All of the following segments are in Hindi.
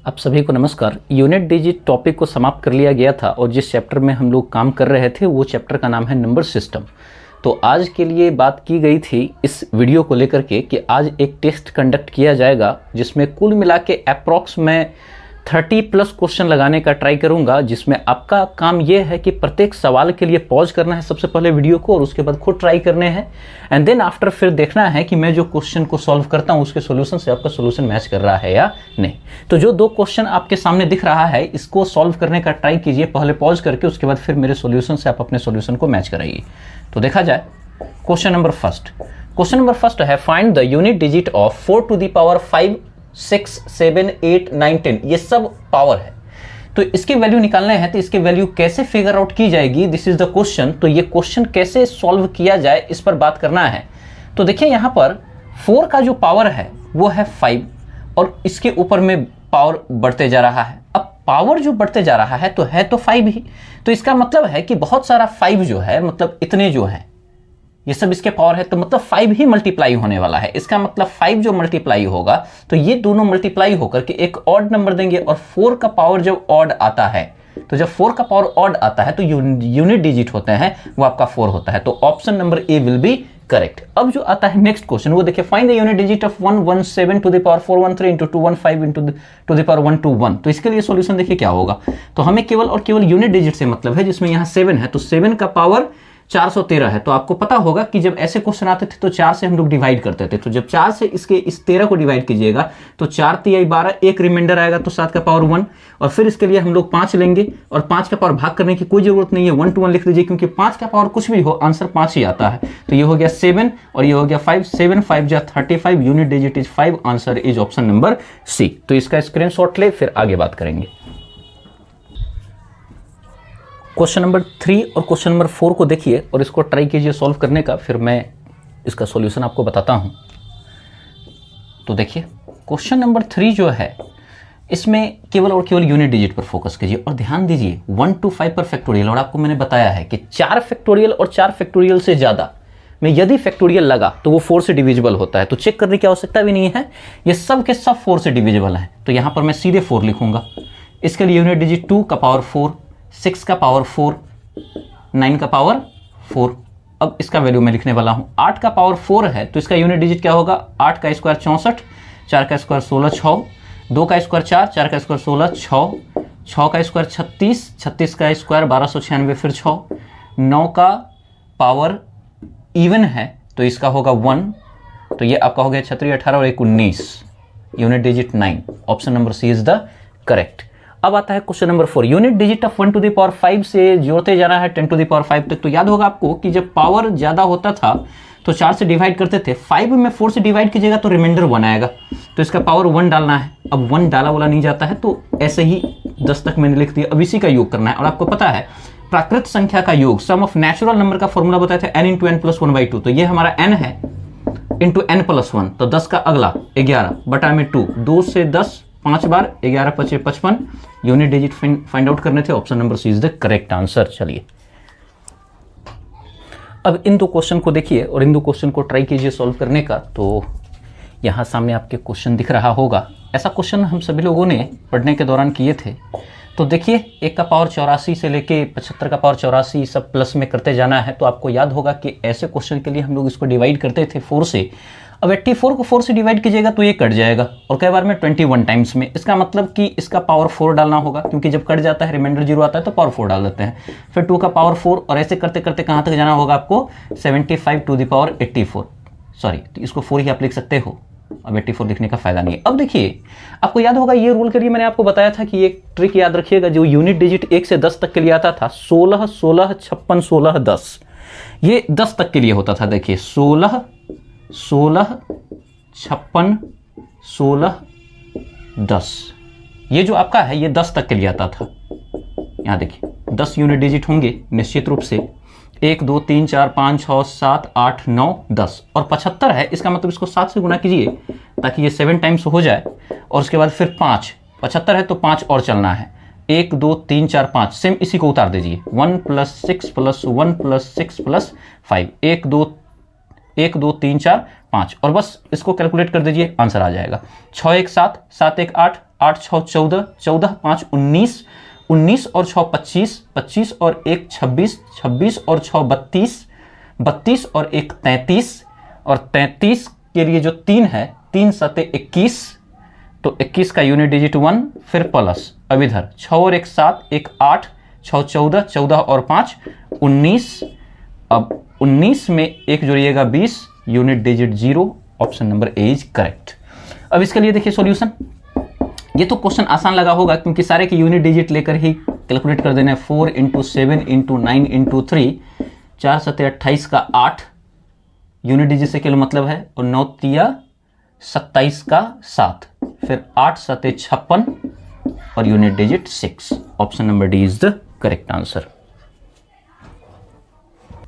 आप सभी को नमस्कार। यूनिट डिजिट टॉपिक को समाप्त कर लिया गया था और जिस चैप्टर में हम लोग काम कर रहे थे वो चैप्टर का नाम है नंबर सिस्टम। तो आज के लिए बात की गई थी इस वीडियो को लेकर के कि आज एक टेस्ट कंडक्ट किया जाएगा जिसमें कुल मिला के अप्रॉक्स मैं 30+ क्वेश्चन लगाने का ट्राई करूंगा, जिसमें आपका काम यह है कि प्रत्येक सवाल के लिए पॉज करना है सबसे पहले वीडियो को और उसके बाद खुद ट्राई करने हैं एंड देन आफ्टर फिर देखना है कि मैं जो क्वेश्चन को सॉल्व करता हूं उसके सॉल्यूशन से आपका सॉल्यूशन मैच कर रहा है या नहीं। तो जो दो क्वेश्चन आपके सामने दिख रहा है इसको सॉल्व करने का ट्राई कीजिए पहले पॉज करके, उसके बाद फिर मेरे सॉल्यूशन से आप अपने सॉल्यूशन को मैच कराइए। तो देखा जाए क्वेश्चन नंबर फर्स्ट है find the unit digit of 4 to the power 5 6 7 8 9 10। ये सब पावर है तो इसके वैल्यू निकालने हैं। तो इसके वैल्यू कैसे फिगर आउट की जाएगी, दिस इज द क्वेश्चन। तो ये क्वेश्चन कैसे सॉल्व किया जाए इस पर बात करना है। तो देखिए यहाँ पर 4 का जो पावर है वो है 5 और इसके ऊपर में पावर बढ़ते जा रहा है। अब पावर जो बढ़ते जा रहा है तो 5 ही, तो इसका मतलब है कि बहुत सारा 5 जो है मतलब इतने जो है ये सब इसके पावर है, तो मतलब 5 ही मल्टीप्लाई होने वाला है। इसका मतलब 5 जो मल्टीप्लाई होगा तो ये दोनों मल्टीप्लाई होकर के एक ऑड नंबर देंगे और 4 का पावर जब ऑड आता है तो जब 4 का पावर ऑड आता है तो यूनिट डिजिट होते हैं वो आपका 4 होता है। तो option number A will be correct. अब जो आता है नेक्स्ट क्वेश्चन वो देखिए find the unit digit of 117 to the power 413 into 215 into to the power 121। तो इसके लिए सॉल्यूशन देखिए क्या होगा। तो हमें केवल और केवल यूनिट डिजिट से मतलब है, जिसमें यहाँ 7 है तो 7 का पावर 413 है। तो आपको पता होगा कि जब ऐसे क्वेश्चन आते थे तो 4 से हम लोग डिवाइड करते थे। तो जब 4 से इस 13 को डिवाइड कीजिएगा तो 4 3 12, एक रिमाइंडर आएगा तो 7 का पावर 1 और फिर इसके लिए हम लोग 5 लेंगे और 5 का पावर भाग करने की कोई जरूरत नहीं है, 1 to 1 लिख लीजिए क्योंकि 5 का पावर कुछ भी हो आंसर 5 ही आता है। तो ये हो गया 7 और ये हो गया 5, 7 5 जा 35, unit digit is 5, answer is option number C. तो इसका स्क्रीनशॉट ले फिर आगे बात करेंगे। क्वेश्चन नंबर 3 और क्वेश्चन नंबर 4 को देखिए और इसको ट्राई कीजिए सॉल्व करने का, फिर मैं इसका सॉल्यूशन आपको बताता हूं। तो देखिए क्वेश्चन नंबर 3 जो है इसमें केवल और केवल यूनिट डिजिट पर फोकस कीजिए और ध्यान दीजिए 1 to 5 पर फैक्टोरियल। और आपको मैंने बताया है कि 4 फैक्टोरियल और 4 फैक्टोरियल से ज्यादा में यदि फैक्टोरियल लगा तो वो 4 से डिविजिबल होता है। तो चेक करने की आवश्यकता भी नहीं है, ये सब के सब 4 से डिविजिबल है। तो यहां पर मैं सीधे 4 लिखूंगा। इसके लिए यूनिट डिजिट 2 का पावर 4, 6 का पावर 4, 9 का पावर 4। अब इसका वैल्यू मैं लिखने वाला हूं। 8 का पावर 4 है तो इसका यूनिट डिजिट क्या होगा, 8 का स्क्वायर 64, 4 का स्क्वायर 16, 6, 2 का स्क्वायर 4, 4 का स्क्वायर 16, 6, 6 का स्क्वायर 36, 36 का स्क्वायर 1296 फिर 6, 9 का पावर इवन है तो इसका होगा 1, तो ये आपका हो गया 36, 18 और 1 19, unit digit 9, option number C is the correct. अब आता है question number 4, unit digit of 1 to the power 5 से जोड़ते जाना है 10 to the power 5 तक। तो याद होगा आपको कि जब पावर ज्यादा होता था तो 4 से डिवाइड करते थे, 5 में 4 से डिवाइड कीजिएगा तो रिमाइंडर 1 आएगा, तो इसका पावर 1 डालना है। अब 1 डाला वाला नहीं जाता है तो ऐसे ही 10 तक मैंने लिख दिया। अब इसी का योग करना है और आपको पता है प्राकृत संख्या का योग सम ऑफ नेचुरल नंबर का फॉर्मूला बताया था n into n plus 1/2। तो ये हमारा n है इंटू n plus 1, तो 10 का अगला 11 बटा में 2, 2 से 10 5 बार, 11 5 55, यूनिट डिजिट फाइंड आउट करने थे, option number C is the correct answer. चलिए अब इन दो क्वेश्चन को देखिए और इन दो क्वेश्चन को ट्राई कीजिए सॉल्व करने का। तो यहां सामने आपके क्वेश्चन दिख रहा होगा, ऐसा क्वेश्चन हम सभी लोगों ने पढ़ने के दौरान किए थे। तो देखिए 1 का पावर 84 से लेके 75 का पावर 84 सब प्लस में करते जाना है। तो आपको याद होगा कि ऐसे क्वेश्चन के लिए हम लोग इसको डिवाइड करते थे 4 से। अब 84 को 4 से डिवाइड कीजिएगा तो ये कट जाएगा और कई बार में 21 टाइम्स में। इसका मतलब कि इसका पावर 4 डालना होगा क्योंकि जब कट जाता है रिमाइंडर 0 आता है तो पावर 4 डाल देते हैं। फिर 2 का पावर 4 और ऐसे करते करते कहाँ तक जाना होगा आपको, 75 to the power 84। सॉरी, तो इसको 4 ही आप लिख सकते हो, अब 84 लिखने का फायदा नहीं है। अब देखिए आपको याद होगा ये रूल के लिए मैंने आपको बताया था कि एक ट्रिक याद रखिएगा, जो यूनिट डिजिट 1 से 10 तक के लिए आता था 16 16 56 16 10, ये 10 तक के लिए होता था। देखिए 16 16 56 16 10, ये जो आपका है ये 10 तक के लिए आता था। यहाँ देखिए 10 यूनिट डिजिट होंगे निश्चित रूप से, 1 2 3 4 5 6 7 8 9 10 और 75 है, इसका मतलब इसको 7 से गुना कीजिए ताकि ये 7 टाइम्स हो जाए और उसके बाद फिर 5, 75 है तो 5 और चलना है, 1 2 3 4 5, सेम इसी को उतार दीजिए, 1 + 6 + 1 + 6 + 5, 1 2 3 4 5 और बस इसको कैलकुलेट कर दीजिए, आंसर आ जाएगा। 6 1 7, 7 1 8, 8 6 14, 14 5 19, 19 और 6 25, 25 और 1 26, 26 और 6 32, 32 और 1 33, और 33 के लिए जो 3 है, 3 7 21, तो 21 का यूनिट डिजिट 1, फिर प्लस अब इधर 6 और 1 7, 1 8, 6 14, 14 और 5 19, अब 19 में 1 जोड़िएगा 20, unit digit 0, option number A is correct. अब इसके लिए देखिए सॉल्यूशन, ये तो क्वेश्चन आसान लगा होगा क्योंकि सारे के यूनिट डिजिट लेकर ही कैलकुलेट कर देना है। 4 × 7 × 9 × 3, 4 7 28 का 8 यूनिट डिजिट से केवल मतलब है, और 9 3 27 का 7, फिर 8 7 56 और unit digit 6, option number D is the correct answer.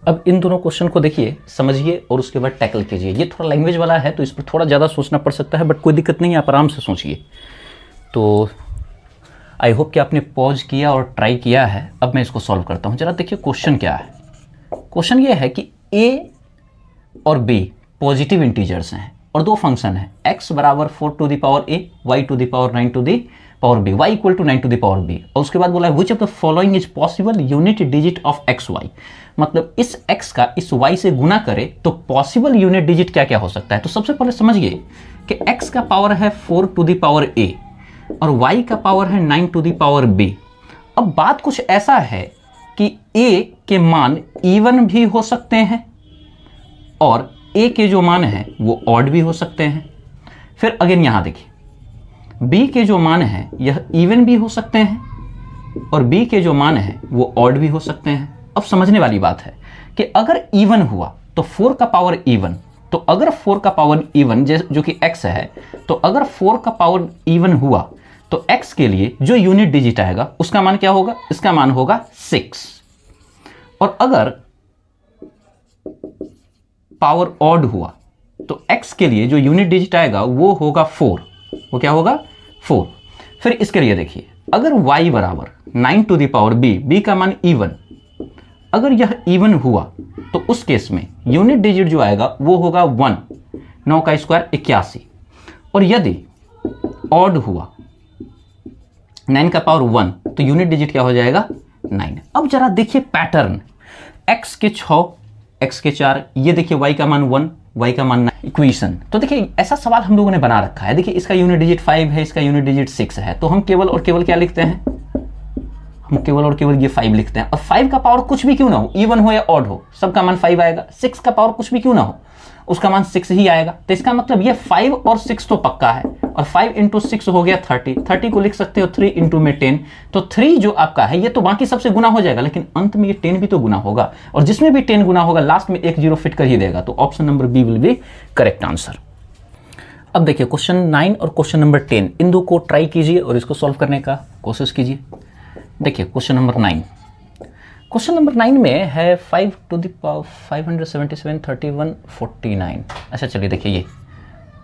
अब इन दोनों क्वेश्चन को देखिए, समझिए और उसके बाद टैकल कीजिए। ये थोड़ा लैंग्वेज वाला है तो इस पर थोड़ा ज़्यादा सोचना पड़ सकता है, बट कोई दिक्कत नहीं है, आप आराम से सोचिए। तो आई होप कि आपने पॉज किया और ट्राई किया है। अब मैं इसको सॉल्व करता हूँ। जरा देखिए क्वेश्चन क्या है। क्वेश्चन ये है कि ए और बी पॉजिटिव इंटीजर्स हैं और दो फंक्शन है, x बराबर 4 to the power a, y to the power 9 to the power b, y equal to 9 to the power b, और उसके बाद बोला है which of the following is possible unit digit of x y, मतलब इस x का इस y से गुना करे तो पॉसिबल यूनिट डिजिट क्या क्या हो सकता है। तो सबसे पहले समझिए कि x का पावर है 4 to the power a और y का पावर है 9 to the power b। अब बात कुछ ऐसा है कि a के मान इवन भी हो सकते हैं और a के जो मान है वो ऑड भी हो सकते हैं। फिर अगेन यहां देखिए b के जो मान है यह इवन भी हो सकते हैं और b के जो मान है वो ऑड भी हो सकते हैं। अब समझने वाली बात है कि अगर इवन हुआ तो 4 का पावर इवन, तो अगर 4 का पावर इवन जो कि x है, तो अगर 4 का पावर इवन हुआ तो x के लिए जो यूनिट डिजिट आएगा उसका मान क्या होगा, इसका मान होगा 6। और अगर पावर ऑड हुआ तो x के लिए जो यूनिट डिजिट आएगा वो होगा 4, वो क्या होगा 4। फिर इसके लिए देखिए अगर y बराबर 9 to the power b, b का मान इवन, अगर यह इवन हुआ तो उस केस में यूनिट डिजिट जो आएगा वो होगा 1, 9 का स्क्वायर 81, और यदि ऑड हुआ 9 का पावर 1 तो यूनिट डिजिट क्या हो जाएगा 9। अब जरा देखिए पैटर्न, x के 6, x के 4, ये देखिए y का मान 1, y का मान 9, इक्वेशन। तो देखिए ऐसा सवाल हम लोगों ने बना रखा है। देखिए इसका यूनिट डिजिट 5 है, इसका यूनिट डिजिट 6 है, तो हम केवल और केवल क्या लिखते हैं, हम केवल और केवल ये 5 लिखते हैं। और 5 का पावर कुछ भी क्यों ना हो, इवन हो या ऑड हो, सबका मान 5 आएगा। 6 का पावर कुछ भी क्यों ना हो, उसका मान 6 ही आएगा। तो इसका मतलब ये 5 और 6 तो पक्का है, और 5 × 6 हो गया 30, 30 को लिख सकते हो 3 × में 10, तो 3 जो आपका है ये तो बाकी सबसे गुना हो जाएगा, लेकिन अंत में ये 10 भी तो गुना होगा, और जिसमें भी 10 गुना होगा लास्ट में एक जीरो फिट कर ही देगा। तो option number B will be correct answer. अब देखिए क्वेश्चन 9 और क्वेश्चन नंबर 10, इन दो को ट्राई कीजिए और इसको सॉल्व करने का कोशिश कीजिए। देखिए क्वेश्चन नंबर 9, क्वेश्चन नंबर 9 में है 5 to the power 577 31 49। अच्छा चलिए देखिए ये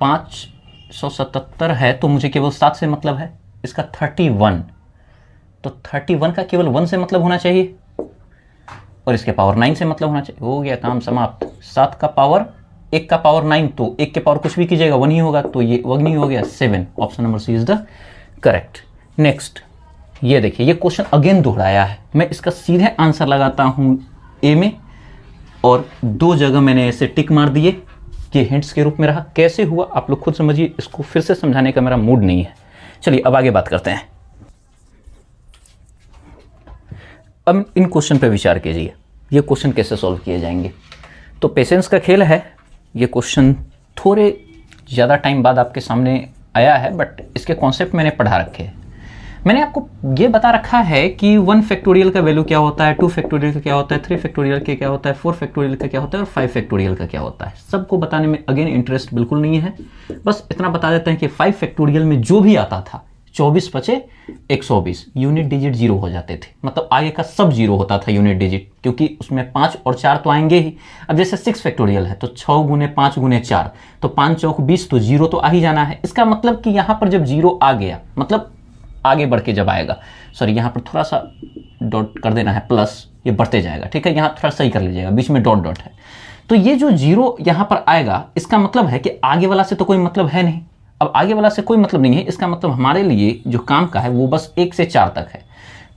577 है तो मुझे केवल 7 से मतलब है, इसका 31, तो 31 का केवल 1 से मतलब होना चाहिए और इसके पावर 9 से मतलब होना चाहिए। हो गया काम समाप्त। 7 का पावर 1 का पावर 9, तो 1 के पावर कुछ भी कीजिएगा 1 ही होगा, तो ये 1 ही हो गया 7, option number C is the correct. Next ये देखिए ये क्वेश्चन अगेन दोहराया है, मैं इसका सीधे आंसर लगाता हूं ए में और 2 जगह मैंने ऐसे टिक मार दिए, ये हिंट्स के रूप में रहा। कैसे हुआ आप लोग खुद समझिए, इसको फिर से समझाने का मेरा मूड नहीं है। चलिए अब आगे बात करते हैं। अब इन क्वेश्चन पे विचार कीजिए, ये क्वेश्चन कैसे सॉल्व किए जाएंगे। तो पेशेंस का खेल है, ये क्वेश्चन थोड़े ज़्यादा टाइम बाद आपके सामने आया है, बट इसके कॉन्सेप्ट मैंने पढ़ा रखे हैं। मैंने आपको ये बता रखा है कि 1 फैक्टोरियल का वैल्यू क्या होता है, 2 फैक्टोरियल का क्या होता है, 3 फैक्टोरियल का क्या होता है, 4 फैक्टोरियल का क्या होता है और 5 फैक्टोरियल का क्या होता है। सबको बताने में अगेन इंटरेस्ट बिल्कुल नहीं है, बस इतना बता देते हैं कि 5 फैक्टोरियल में जो भी आता था 24 बचे 120 यूनिट डिजिट 0 हो जाते थे, मतलब आगे का सब 0 होता था यूनिट डिजिट, क्योंकि उसमें 5 और 4 तो आएंगे ही। अब जैसे 6 फैक्टोरियल है तो 6 × 5 × 4, तो 5 चौक 20, तो 0 तो आ ही जाना है। इसका मतलब कि यहाँ पर जब 0 आ गया, मतलब आगे बढ़ के जब आएगा, सॉरी यहाँ पर थोड़ा सा डॉट कर देना है प्लस, ये बढ़ते जाएगा, ठीक है, यहाँ थोड़ा सही कर लीजिएगा, बीच में डॉट डॉट है। तो ये जो 0 यहाँ पर आएगा इसका मतलब है कि आगे वाला से तो कोई मतलब है नहीं। अब आगे वाला से कोई मतलब नहीं है, इसका मतलब हमारे लिए जो काम का है वो बस 1 से 4 तक है।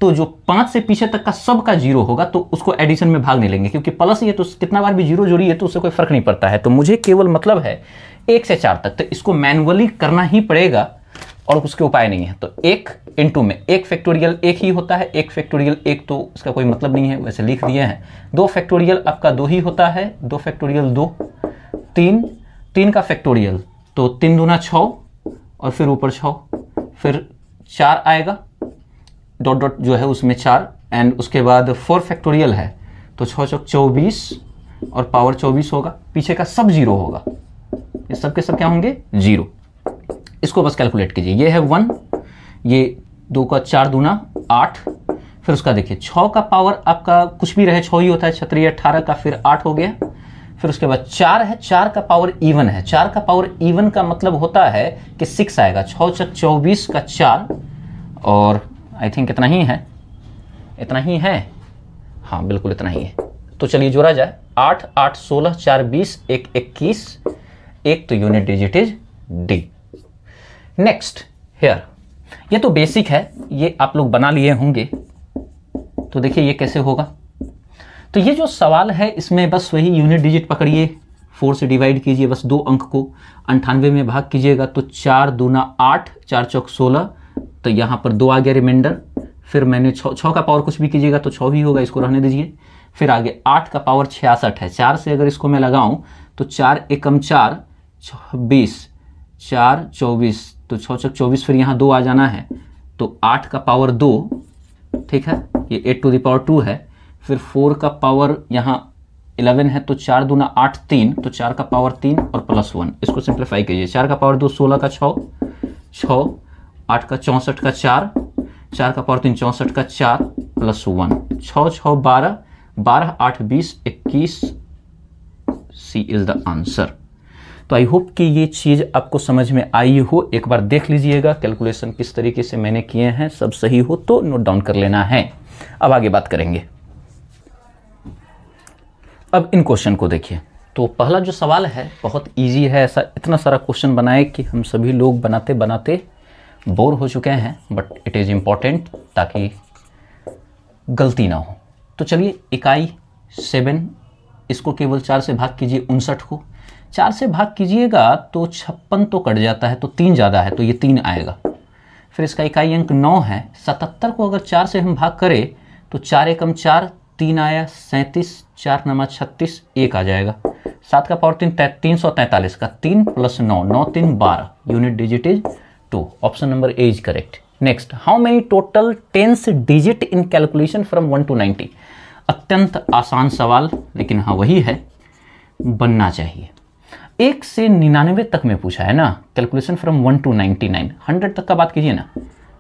तो जो 5 से पीछे तक का सब का जीरो होगा तो उसको एडिशन में भाग नहीं लेंगे, क्योंकि प्लस ही है तो कितना बार भी जीरो जोड़ी है तो उससे कोई फर्क नहीं पड़ता है। तो मुझे केवल मतलब है 1 से 4 तक, तो इसको मैनुअली करना ही पड़ेगा और उसके उपाय नहीं है। तो 1 इंटू में 1 फैक्टोरियल 1 ही होता है, 1 फैक्टोरियल 1 तो उसका कोई मतलब नहीं है, वैसे लिख दिए हैं। 2 फैक्टोरियल आपका 2 ही होता है, 2 फैक्टोरियल 2। 3 का फैक्टोरियल तो 3 दूना 6 और फिर ऊपर 6, फिर 4 आएगा, डॉट डॉट जो है उसमें 4, एंड उसके बाद 4 फैक्टोरियल है तो 6 चौक 24 और पावर 24 होगा, पीछे का सब जीरो होगा, ये सब के सब क्या होंगे, जीरो। इसको बस कैलकुलेट कीजिए, ये है 1, ये 2 का 4 दूना 8, फिर उसका देखिए 6 का पावर आपका कुछ भी रहे 6 ही होता है, क्षत्रिय 18 का फिर 8 हो गया। फिर उसके बाद 4 है, 4 का पावर इवन है, 4 का पावर इवन का मतलब होता है कि 6 आएगा, 6 चक 24 का 4 और आई थिंक इतना ही है, इतना ही है, हाँ बिल्कुल इतना ही है। तो चलिए जोड़ा जाए, 8 8 16 4 20 1 21, 1 तो unit digit is D. Next here, ये तो बेसिक है, ये आप लोग बना लिए होंगे। तो देखिए ये कैसे होगा, तो ये जो सवाल है इसमें बस वही यूनिट डिजिट पकड़िए, 4 से डिवाइड कीजिए, बस 2 अंक को 98 में भाग कीजिएगा तो 4 दूना 8, 4 चौक 16, तो यहाँ पर 2 आ गया रिमाइंडर। फिर मैंने 6 का पावर कुछ भी कीजिएगा तो 6 ही होगा, इसको रहने दीजिए। फिर आगे 8 का पावर 66 है, 4 से अगर इसको मैं लगाऊं तो 4 एकम 4 26, 4 24, तो 6 चौक 24, फिर यहाँ 2 आ जाना है तो 8 का पावर 2, ठीक है, ये 8 टू द पावर 2 है। फिर 4 का पावर यहाँ 11 है तो 4 दूना 8 3, तो 4 का पावर 3 और प्लस 1, इसको सिंप्लीफाई कीजिए। 4 का पावर 2 16 का 6, 8 का 64 का 4, 4 का पावर 3 64 का 4 plus 1, 6 6 12, 12 8 20 21, C is the answer. तो आई होप कि ये चीज़ आपको समझ में आई हो। एक बार देख लीजिएगा कैलकुलेशन किस तरीके से मैंने किए हैं, सब सही हो तो नोट डाउन कर लेना है। अब आगे बात करेंगे। अब इन क्वेश्चन को देखिए, तो पहला जो सवाल है बहुत इजी है, ऐसा इतना सारा क्वेश्चन बनाए कि हम सभी लोग बनाते बनाते बोर हो चुके हैं, बट इट इज़ इम्पॉर्टेंट ताकि गलती ना हो। तो चलिए इकाई 7, इसको केवल 4 से भाग कीजिए, 59 को 4 से भाग कीजिएगा तो 56 तो कट जाता है, तो 3 ज़्यादा है तो ये 3 आएगा। फिर इसका इकाई अंक 9 है, 77 को अगर 4 से हम भाग करें तो 4 एकम 4, 3 आया 37, 4 नमा 36, 1 आ जाएगा। 7 का पावर 3 343 का 3 plus 9, 9 3 12, unit digit is 2, option number A is correct. Next, how many total tens digit in calculation from 1 to 90। अत्यंत आसान सवाल, लेकिन हाँ वही है, बनना चाहिए। 1 से 99 तक में पूछा है ना, कैलकुलेशन फ्रॉम 1 to 99, 100 तक का बात कीजिए ना,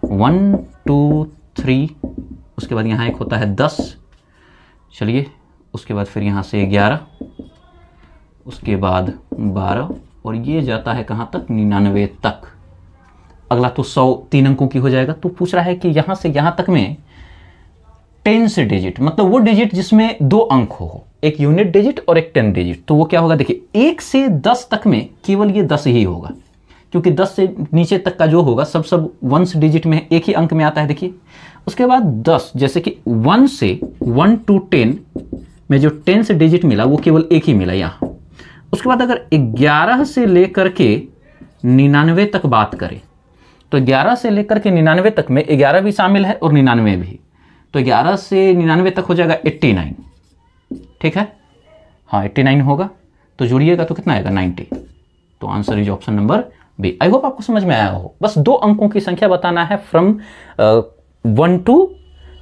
1 2 3, उसके बाद यहाँ एक होता है 10, चलिए उसके बाद फिर यहाँ से 11, उसके बाद 12, और ये जाता है कहाँ तक, 99 तक। अगला तो 100 3 अंकों की हो जाएगा। तो पूछ रहा है कि यहाँ से यहाँ तक में 10 डिजिट, मतलब वो डिजिट जिसमें 2 अंक हो, एक यूनिट डिजिट और एक 10 डिजिट। तो वो क्या होगा, देखिए 1 से 10 तक में केवल ये 10 ही होगा, क्योंकि 10 से नीचे तक का जो होगा सब वंस डिजिट में एक ही अंक में आता है। देखिए उसके बाद 10, जैसे कि 1 से 1 to 10 में जो 10 डिजिट मिला वो केवल एक ही मिला यहाँ। उसके बाद अगर 11 से लेकर के 99 तक बात करें तो 11 से लेकर के 99 तक में 11 भी शामिल है और 99 भी, तो 11 से 99 तक हो जाएगा 89, ठीक है, हाँ 89 होगा। तो जोड़िएगा तो कितना आएगा, 90। तो answer is option number B. I hope आपको समझ में आया हो। बस 2 अंकों की संख्या बताना है फ्रॉम 1 to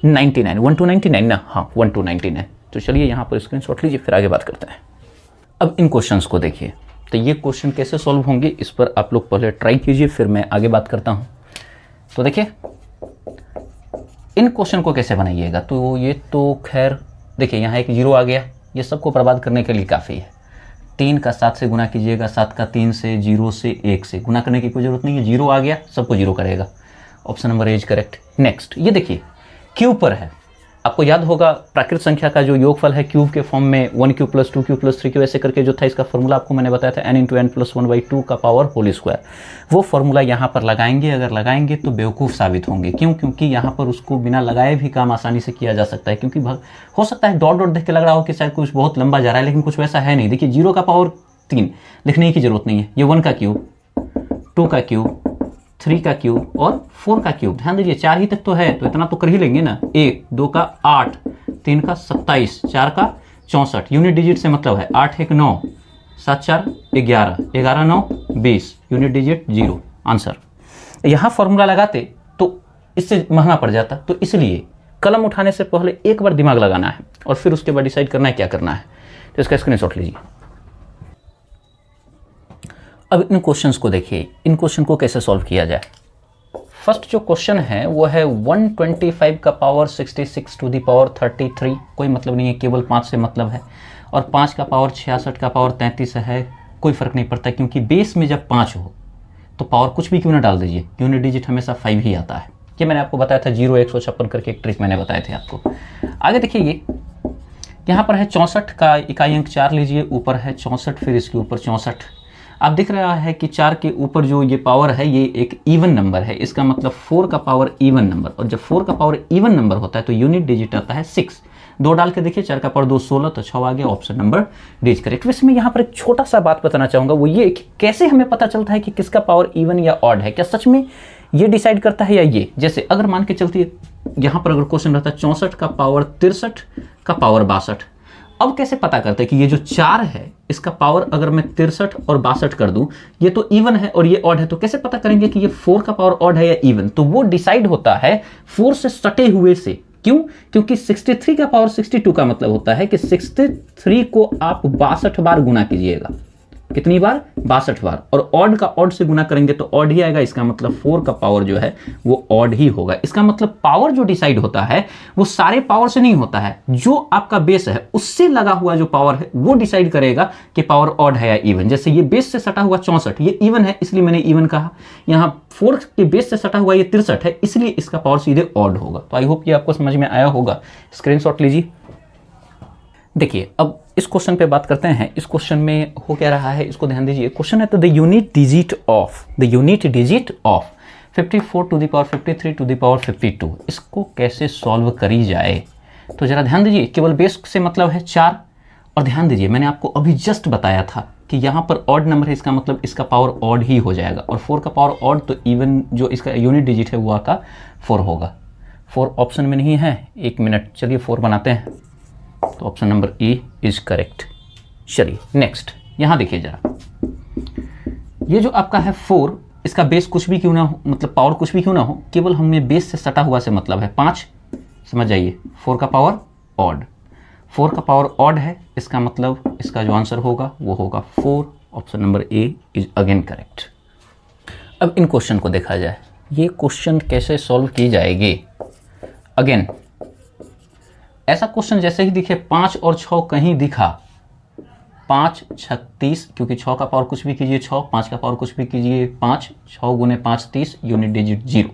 99, 1 to 99 ना, हाँ 1 to 99। तो चलिए यहाँ पर स्क्रीनशॉट लीजिए, फिर आगे बात करते हैं। अब इन क्वेश्चंस को देखिए, तो ये क्वेश्चन कैसे सॉल्व होंगे इस पर आप लोग पहले ट्राई कीजिए, फिर मैं आगे बात करता हूँ। तो देखिए इन क्वेश्चन को कैसे बनाइएगा, तो ये तो खैर देखिए यहाँ एक 0 आ गया, ये सबको बर्बाद करने के लिए काफ़ी है। 3 का 7 से गुना कीजिएगा, 7 का 3 से, 0 से 1 से गुना करने की कोई ज़रूरत नहीं है, 0 आ गया, सबको 0 करेगा। Option number A is correct. Next, ये देखिए क्यू पर है, आपको याद होगा प्राकृत संख्या का जो योगफल है क्यूब के फॉर्म में 1 cube plus 2 cube plus 3 cube ऐसे करके जो था, इसका फॉर्मूला आपको मैंने बताया था n इंटू एन प्लस 1/2 का पावर होल स्क्वायर। वो फॉर्मूला यहाँ पर लगाएंगे, अगर लगाएंगे तो बेवकूफ़ साबित होंगे। क्यों? क्योंकि यहाँ पर उसको बिना लगाए भी काम आसानी से किया जा सकता है। क्योंकि हो सकता है डॉट डॉट देख के लग रहा हो कि शायद कुछ बहुत लंबा जा रहा है, लेकिन कुछ वैसा है नहीं। देखिए 0 का पावर 3 लिखने की जरूरत नहीं है, ये 1 का क्यूब, 2 का क्यूब, 3 का क्यूब और 4 का क्यूब। ध्यान दीजिए 4 ही तक तो है, तो इतना तो कर ही लेंगे ना। 1 2 का 8, 3 का 27, 4 का 64। यूनिट डिजिट से मतलब है 8 1 9, 7 4 11, 11 9 20, यूनिट डिजिट 0। आंसर यहाँ फॉर्मूला लगाते तो इससे महंगा पड़ जाता, तो इसलिए कलम उठाने से पहले एक बार दिमाग लगाना है और फिर उसके बाद डिसाइड करना है क्या करना है। तो इसका स्क्रीनशॉट लीजिए। अब इन क्वेश्चंस को देखिए, इन क्वेश्चन को कैसे सॉल्व किया जाए। फर्स्ट जो क्वेश्चन है वो है 125 का पावर 66 टू दी पावर 33। कोई मतलब नहीं है, केवल 5 से मतलब है। और 5 का पावर 66 का पावर 33 है, कोई फ़र्क नहीं पड़ता, क्योंकि बेस में जब 5 हो तो पावर कुछ भी क्यों ना डाल दीजिए, यूनिट डिजिट हमेशा 5 ही आता है। ये मैंने आपको बताया था, 0 156 करके एक ट्रिक मैंने बताए थे आपको। आगे देखिए, ये यहाँ पर है 64 का इकाई अंक 4 लीजिए, ऊपर है 64, फिर इसके ऊपर 64। आप दिख रहा है कि 4 के ऊपर जो ये पावर है ये एक इवन नंबर है, इसका मतलब 4 का पावर इवन नंबर। और जब 4 का पावर इवन नंबर होता है तो यूनिट डिजिट आता है 6। 2 डाल के देखिए, 4 का पावर 2 16, तो 6 आ गया, option number D is correct. वैसे मैं यहाँ पर एक छोटा सा बात बताना चाहूँगा, वो ये कि कैसे हमें पता चलता है कि किसका पावर इवन या ऑड है। क्या सच में ये डिसाइड करता है या ये? जैसे अगर मान के चलती है यहाँ पर अगर क्वेश्चन रहता है 64 का पावर 63 का पावर 62, अब कैसे पता करते हैं कि ये जो 4 है इसका पावर अगर मैं 63 और 62 कर दूं, ये तो इवन है और ये ऑड है, तो कैसे पता करेंगे कि ये 4 का पावर ऑड है या इवन? तो वो डिसाइड होता है 4 से सटे हुए से। क्यों? क्योंकि 63 का पावर 62 का मतलब होता है कि 63 को आप 62 बार गुना कीजिएगा। कितनी बार? 62 बार। और ऑड का ऑड से गुना करेंगे तो ऑड ही आएगा, इसका मतलब 4 का पावर जो है वो ऑड ही होगा। इसका मतलब पावर जो डिसाइड होता है वो सारे पावर से नहीं होता है, जो आपका बेस है उससे लगा हुआ जो पावर है वो डिसाइड करेगा कि पावर ऑड है या इवन। जैसे ये बेस से सटा हुआ 64, ये इवन है इसलिए मैंने इवन कहा। यहाँ 4 के बेस से सटा हुआ ये 63 है, इसलिए इसका पावर सीधे ऑड होगा। तो आई होप ये आपको समझ में आया होगा। स्क्रीनशॉट लीजिए। देखिए अब इस क्वेश्चन पे बात करते हैं। इस क्वेश्चन में हो क्या रहा है, इसको ध्यान दीजिए। क्वेश्चन है तो the unit digit of 54 to the power 53 to the power 52, इसको कैसे सॉल्व करी जाए? तो जरा ध्यान दीजिए, केवल बेस से मतलब है 4। और ध्यान दीजिए मैंने आपको अभी जस्ट बताया था कि यहाँ पर ऑड नंबर है, इसका मतलब इसका पावर ऑड ही हो जाएगा। और 4 का पावर ऑड, तो इवन जो इसका यूनिट डिजिट है वो आपका 4 होगा। 4 ऑप्शन में नहीं है, 1 मिनट, चलिए 4 बनाते हैं। तो option number A is correct. चलिए नेक्स्ट, यहां देखिए जरा, ये जो आपका है 4, इसका बेस कुछ भी क्यों ना हो, मतलब पावर कुछ भी क्यों ना हो, केवल हमें बेस से सटा हुआ से मतलब है 5। समझ जाइए, 4 का पावर ऑड, 4 का पावर ऑड है, इसका मतलब इसका जो आंसर होगा वो होगा 4। Option number A is again correct. अब इन क्वेश्चन को देखा जाए, ये क्वेश्चन कैसे सॉल्व की जाएगी। अगेन ऐसा क्वेश्चन जैसे ही दिखे 5 और 6 कहीं दिखा, 5 36, क्योंकि 6 का पावर कुछ भी कीजिए 6, 5 का पावर कुछ भी कीजिए 5, 6 गुने 5 30, यूनिट डिजिट 0।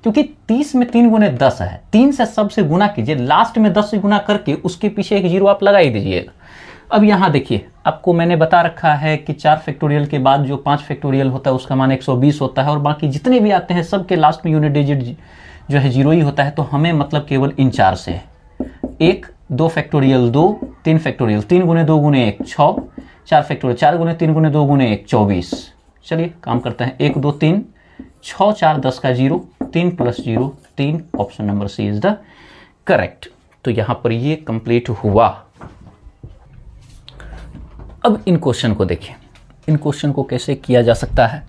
क्योंकि 30 में 3 गुने 10 है, 3 से सबसे गुना कीजिए, लास्ट में 10 से गुना करके उसके पीछे एक 0 आप लगा ही दीजिएगा। अब यहाँ देखिए, आपको मैंने बता रखा है कि 4 फैक्टोरियल के बाद जो 5 फैक्टोरियल होता है उसका मान 120 होता है, और बाकी जितने भी आते हैं सबके लास्ट में यूनिट डिजिट जो है 0 ही होता है। तो हमें मतलब केवल इन 4 से है, 1 2 फैक्टोरियल 2, 3 फैक्टोरियल 3 गुने 2 गुने 1 6, 4 फैक्टोरियल 4 गुने 3 गुने 2 गुने 1 24। चलिए काम करते हैं, 1 2 3, 6 4 10 का 0, 3 + 0 3। Option number C is the correct. तो यहां पर ये कंप्लीट हुआ। अब इन क्वेश्चन को देखें, इन क्वेश्चन को कैसे किया जा सकता है।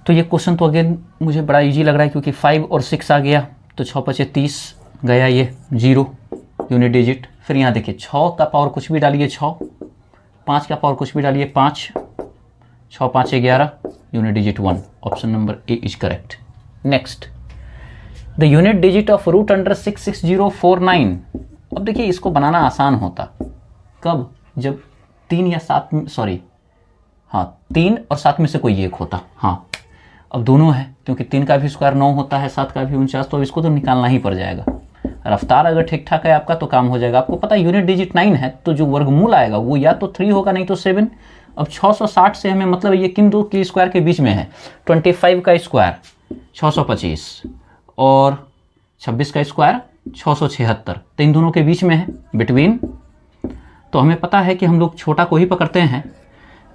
तो ये क्वेश्चन तो अगेन मुझे बड़ा इजी लग रहा है, क्योंकि 5 और 6 आ गया, तो 6 × 5 = 30 गया, ये 0 यूनिट डिजिट। फिर यहाँ देखिए 6 का पावर कुछ भी डालिए 6, 5 का पावर कुछ भी डालिए 5, 6 × 5 = 11, unit digit 1। Option number A is correct. Next, the unit digit of √66049। अब देखिए इसको बनाना आसान होता, कब? जब 3 या 7, सॉरी हाँ 3 और 7 में से कोई एक होता। हाँ अब दोनों है, क्योंकि 3 का भी स्क्वायर 9 होता है, 7 का भी 49, तो इसको तो निकालना ही पड़ जाएगा। रफ्तार अगर ठीक ठाक है आपका तो काम हो जाएगा। आपको पता है यूनिट डिजिट 9 है तो जो वर्गमूल आएगा वो या तो 3 होगा नहीं तो 7। अब 660 से हमें मतलब ये किन दो के स्क्वायर के बीच में है, 25 का स्क्वायर 625 और 26 का स्क्वायर 676, तो इन दोनों के बीच में है, बिटवीन। तो हमें पता है कि हम लोग छोटा को ही पकड़ते हैं,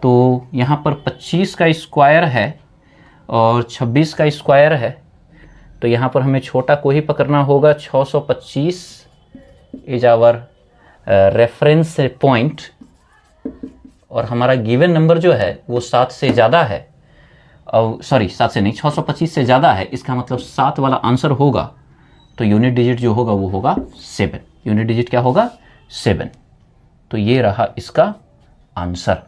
तो यहाँ पर 25 का स्क्वायर है और 26 का स्क्वायर है, तो यहाँ पर हमें छोटा को ही पकड़ना होगा। 625 इज आवर रेफरेंस पॉइंट और हमारा गिवन नंबर जो है वो 7 से ज़्यादा है, और सॉरी 7 से नहीं 625 से ज़्यादा है, इसका मतलब 7 वाला आंसर होगा। तो यूनिट डिजिट जो होगा वो होगा 7। यूनिट डिजिट क्या होगा? 7। तो ये रहा इसका आंसर।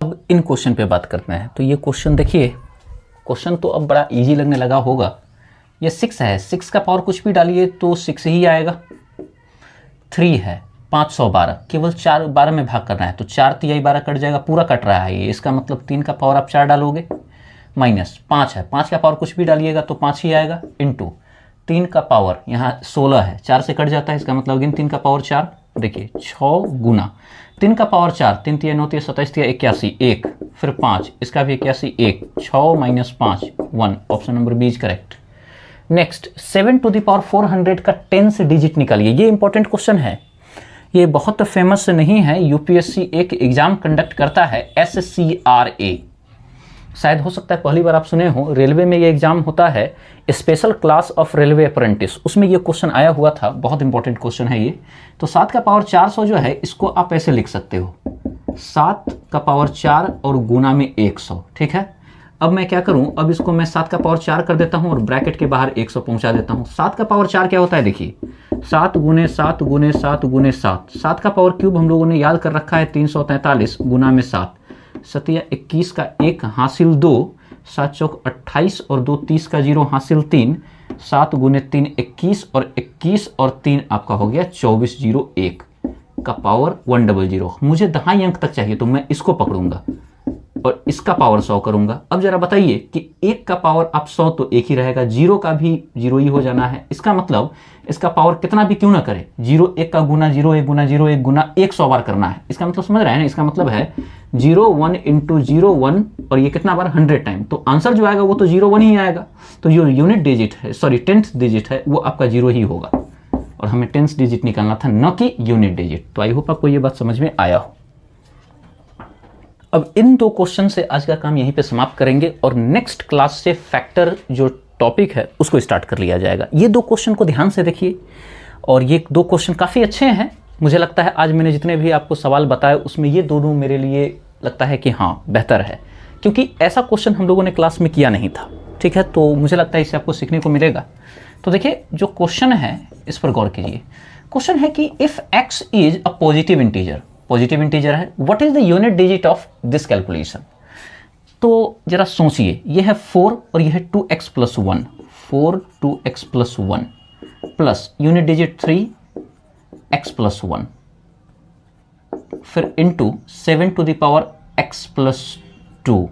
अब इन क्वेश्चन पे बात करते हैं। तो ये क्वेश्चन देखिए, क्वेश्चन तो अब बड़ा इजी लगने लगा होगा। ये 6 है, 6 का पावर कुछ भी डालिए तो 6 ही आएगा। 3 है, 512, केवल 4 12 में भाग करना है, तो 4 तिहाई 12 कट जाएगा, पूरा कट रहा है ये, इसका मतलब 3 का पावर आप 4 डालोगे। माइनस 5 है, 5 का पावर कुछ भी डालिएगा तो 5 ही आएगा। इनटू 3 का पावर यहाँ 16 है, 4 से कट जाता है, इसका मतलब अगेन 3 का पावर 4। देखिए 6 गुना 3 का पावर 4, 3 तिया 9 तिया 27 तिया 81, 1 फिर 5, इसका भी 81, 1 6 minus 5 1, option number B is correct. Next 7 to the power 400 का 10th डिजिट निकालिए। ये इंपॉर्टेंट क्वेश्चन है, ये बहुत फेमस नहीं है। यूपीएससी एक एग्जाम कंडक्ट करता है, SCRA, शायद हो सकता है पहली बार आप सुने हो। रेलवे में ये एग्जाम होता है, special class of railway apprentice, उसमें ये क्वेश्चन आया हुआ था, बहुत इंपॉर्टेंट क्वेश्चन है ये। तो 7 का पावर 400 जो है इसको आप ऐसे लिख सकते हो, 7 का पावर 4 और गुना में 100, ठीक है। अब मैं क्या करूं, अब इसको मैं 7 का पावर 4 कर देता हूं और ब्रैकेट के बाहर 100 पहुंचा देता हूं। 7 का पावर 4 क्या होता है, देखिए 7 गुने 7 गुने 7 गुने 7, 7 का पावर क्यूब हम लोगों ने याद कर रखा है 343 गुना में 7, 7 21 का 1 हासिल 2, 7 चौक 28 और 2 30 का 0 हासिल 3, 7 गुने 3 21 और 21 और 3 आपका हो गया 24 0 1 का पावर 100। मुझे दहाई अंक तक चाहिए तो मैं इसको पकड़ूंगा और इसका पावर 100 करूंगा। अब जरा बताइए कि 1 का पावर आप 100 तो 1 ही रहेगा, 0 का भी 0 ही हो जाना है। इसका मतलब इसका पावर कितना भी क्यों ना करे, 0 1 का गुना 0 1 गुना 0 1 गुना 100 बार करना है। इसका मतलब समझ रहे हैं ना, इसका मतलब है 0 1 इंटू 0 1 और ये कितना बार 100 टाइम, तो आंसर जो आएगा वो तो 0 1 ही आएगा। तो जो यूनिट डिजिट है, सॉरी 10th डिजिट है, वो आपका 0 ही होगा और हमें 10th डिजिट निकालना था, न कि यूनिट डिजिट। तो आई होप आपको ये बात समझ में आया हो। अब इन 2 क्वेश्चन से आज का काम यहीं पे समाप्त करेंगे और नेक्स्ट क्लास से फैक्टर जो टॉपिक है उसको स्टार्ट कर लिया जाएगा। ये 2 क्वेश्चन को ध्यान से देखिए और ये 2 क्वेश्चन काफ़ी अच्छे हैं। मुझे लगता है आज मैंने जितने भी आपको सवाल बताए उसमें ये दोनों मेरे लिए लगता है कि हाँ बेहतर है, क्योंकि ऐसा क्वेश्चन हम लोगों ने क्लास में किया नहीं था, ठीक है। तो मुझे लगता है इससे आपको सीखने को मिलेगा। तो देखिए जो क्वेश्चन है इस पर गौर कीजिए। क्वेश्चन है कि if x is a positive integer, positive integer है, what is the unit digit of this calculation. तो जरा सोचिए, ये है 4 और ये है 2x plus 1, 4 2x plus 1 plus unit digit 3 x plus 1, फिर into 7 to the power x plus 2।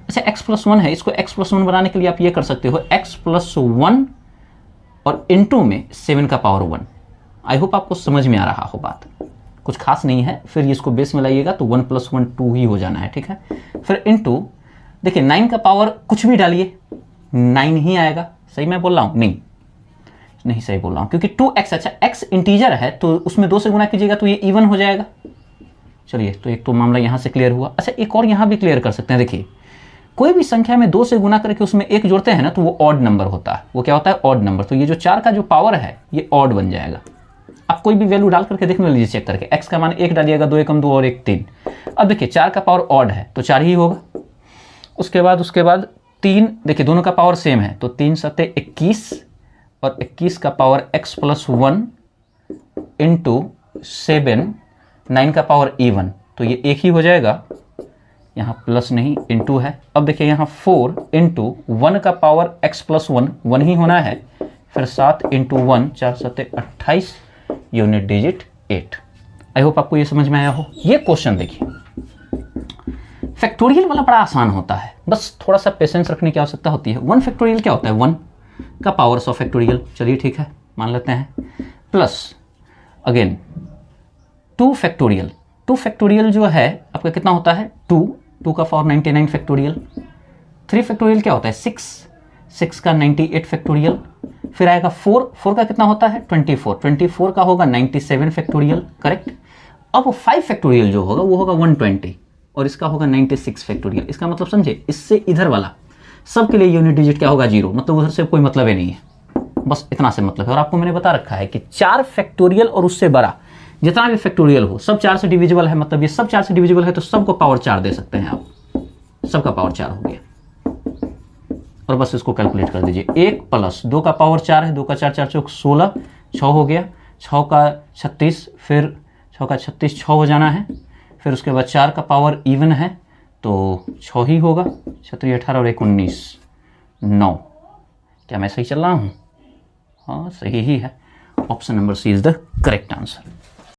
अच्छा x प्लस 1 है, इसको x प्लस 1 बनाने के लिए आप ये कर सकते हो, x प्लस 1 और इंटू में 7 का पावर 1। आई होप आपको समझ में आ रहा हो बात, कुछ खास नहीं है। फिर ये इसको बेस में लाइएगा तो 1 प्लस 1 2 ही हो जाना है, ठीक है। फिर इंटू देखिए 9 का पावर कुछ भी डालिए 9 ही आएगा। सही मैं बोल रहा हूँ? नहीं सही बोल रहा हूँ, क्योंकि 2x, अच्छा x इंटीजर है तो उसमें 2 से गुना कीजिएगा तो ये इवन हो जाएगा। चलिए तो एक तो मामला यहाँ से क्लियर हुआ। अच्छा एक और यहाँ भी क्लियर कर सकते हैं। देखिए कोई भी संख्या में 2 से गुना करके उसमें 1 जोड़ते हैं ना तो वो ऑड नंबर होता है। वो क्या होता है? Odd number. तो ये जो 4 का जो पावर है ये ऑड बन जाएगा। आप कोई भी वैल्यू डाल करके देख लीजिए चेक करके, x का मान 1 डालिएगा, 2 एकम 2 और 1 3। अब देखिए 4 का पावर ऑड है तो 4 ही होगा। उसके बाद 3, देखिए दोनों का पावर सेम है तो 3 सत्ते 21 और 21 का पावर x प्लस 1 इंटू 7, 9 का पावर इवन, तो ये 1 ही हो जाएगा, यहाँ प्लस नहीं इंटू है। अब देखिए यहाँ 4 इंटू 1 का पावर x प्लस 1 1 ही होना है, फिर 7 इंटू 1 4 सत्ते 28, यूनिट डिजिट 8। आई होप आपको ये समझ में आया हो। ये क्वेश्चन देखिए फैक्टोरियल वाला बड़ा आसान होता है, बस थोड़ा सा पेशेंस रखने की आवश्यकता होती है। 1 फैक्टोरियल क्या होता है? 1 का पावर्स ऑफ फैक्टोरियल, चलिए ठीक है मान लेते हैं, प्लस अगेन 2 फैक्टोरियल। 2 फैक्टोरियल जो है आपका कितना होता है 2 का पावर 99 फैक्टोरियल। 3 फैक्टोरियल क्या होता है 6 का 98 फैक्टोरियल। फिर आएगा 4 का कितना होता है 24 का होगा 97 फैक्टोरियल, करेक्ट। अब 5 फैक्टोरियल जो होगा वो होगा 120 और इसका होगा 96 फैक्टोरियल। इसका मतलब समझे, इससे इधर वाला सब के लिए यूनिट डिजिट क्या होगा 0, मतलब उधर से कोई मतलब ही नहीं है, बस इतना से मतलब है। और आपको मैंने बता रखा है कि 4 फैक्टोरियल और उससे बड़ा जितना भी फैक्टोरियल हो सब 4 से डिविजिबल है, मतलब ये सब 4 से डिविजिबल है तो सबको पावर 4 दे सकते हैं आप, सबका पावर 4 हो गया। और बस इसको कैलकुलेट कर दीजिए, 1 प्लस 2 का पावर 4 है, 2 का 4 4 चौक 16, 6 हो गया, 6 का 36, फिर 6 का 36 6 हो जाना है, फिर उसके बाद 4 का पावर इवन है तो 6 ही होगा, 36 18 और 1 19 9। क्या मैं सही चल रहा हूँ? हाँ सही ही है। Option number C is the correct answer.